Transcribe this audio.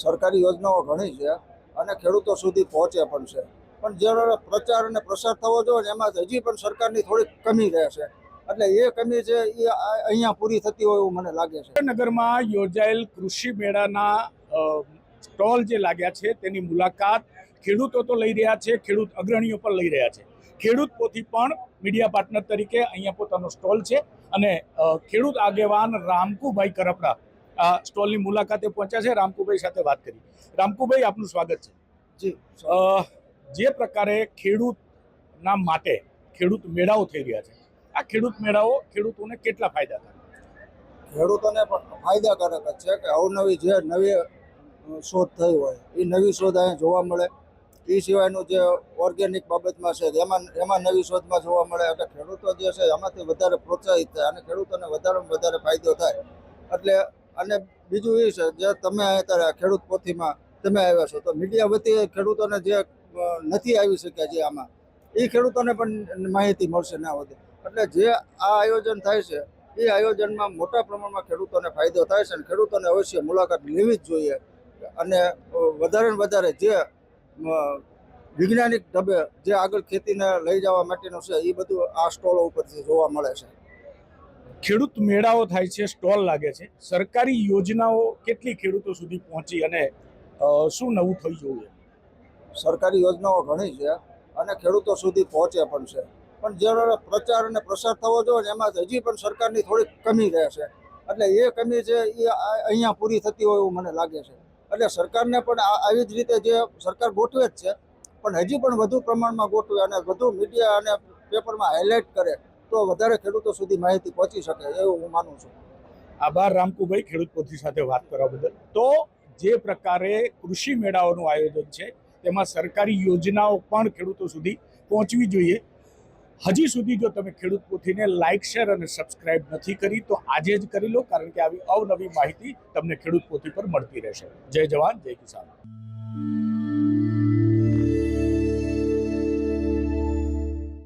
સરકારી યોજનાઓ ઘણી છે અને ખેડૂતો સુધી પહોંચે પણ છે, પણ જ્યારે પ્રચાર અને પ્રસાર થવો જોઈએ ને એમાં હજી પણ સરકારની થોડીક કમી રહે છે. એટલે એ કમી છે એ અહીંયા પૂરી થતી હોય એવું મને લાગે છે. નગરમાં યોજાયેલ કૃષિ મેળાના સ્ટોલ જે લાગ્યા છે તેની મુલાકાત ખેડૂતો તો લઈ રહ્યા છે, ખેડૂત અગ્રણીઓ પણ લઈ રહ્યા છે. ખેડૂત પોથી પણ મીડિયા પાર્ટનર તરીકે અહીંયા પોતાનો સ્ટોલ છે અને ખેડૂત આગેવાન રામકુભાઈ કરપડા આ સ્ટોલની મુલાકાતે પહોંચ્યા છે. રામકુભાઈ સાથે વાત કરી. રામકુભાઈ, આપનું સ્વાગત છે. જી, જે પ્રકારે ખેડૂતના માટે ખેડૂત મેળાઓ થઈ રહ્યા છે, આ ખેડૂત મેળાઓ ખેડૂતોને કેટલા ફાયદા થાય? ખેડૂતોને પણ ફાયદાકારક જ છે કે અવનવી જે નવી શોધ થઈ હોય એ નવી શોધ અહીંયા જોવા મળે. એ સિવાયનું જે ઓર્ગેનિક બાબતમાં છે એમાં નવી શોધમાં જોવા મળે. એટલે ખેડૂતો જે છે એમાંથી વધારે પ્રોત્સાહિત થાય અને ખેડૂતોને વધારેમાં વધારે ફાયદો થાય. એટલે અને બીજું એ છે જે તમે અત્યારે ખેડૂત પોથીમાં તમે આવ્યા છો તો મીડિયા વતી ખેડૂતોને જે નથી આવી શક્યા છે આમાં એ ખેડૂતોને પણ માહિતી મળશે ના વધે. એટલે જે આ આયોજન થાય છે એ આયોજનમાં મોટા પ્રમાણમાં ખેડૂતોને ફાયદો થાય છે અને ખેડૂતોને અવશ્ય મુલાકાત લેવી જ જોઈએ. અને વધારે ને વધારે જે વૈજ્ઞાનિક ઢબે જે આગળ ખેતીને લઈ જવા માટેનું છે એ બધું આ સ્ટોલો ઉપરથી જોવા મળે છે. ખેડૂત મેળાઓ થાય છે, સ્ટોલ લાગે છે, સરકારી યોજનાઓ કેટલી ખેડૂતો સુધી પહોંચી અને શું નવું થઈ જોઈએ? સરકારી યોજનાઓ ઘણી છે અને ખેડૂતો સુધી પહોંચે પણ છે, પણ જ્યારે પ્રચાર અને પ્રસાર થવો જોઈએ ને એમાં હજી પણ સરકારની થોડીક કમી રહે છે. એટલે એ કમી છે એ અહીંયા પૂરી થતી હોય એવું મને લાગે છે. એટલે સરકારને પણ આવી જ રીતે જે સરકાર ગોઠવે જ છે પણ હજી પણ વધુ પ્રમાણમાં ગોઠવે અને વધુ મીડિયા અને પેપરમાં હાઇલાઇટ કરે તો વધારે ખેડૂતો સુધી માહિતી પહોંચી શકે એવું હું માનું છું. આભાર રામકુભાઈ, ખેડૂત પોથી સાથે વાત કરવા બદલ. તો જે પ્રકારે કૃષિ મેળાઓનું આયોજન છે તેમાં સરકારી યોજનાઓ પણ ખેડૂતો સુધી પહોંચવી જોઈએ. હજી સુધી જો તમે ખેડૂત પોથીને લાઇક, શેર અને સબસ્ક્રાઇબ નથી કરી તો આજે જ કરી લો, કારણ કે આવી અવનવી માહિતી તમને ખેડૂત પોથી પર મળતી રહેશે. જય જવાન, જય કિસાન.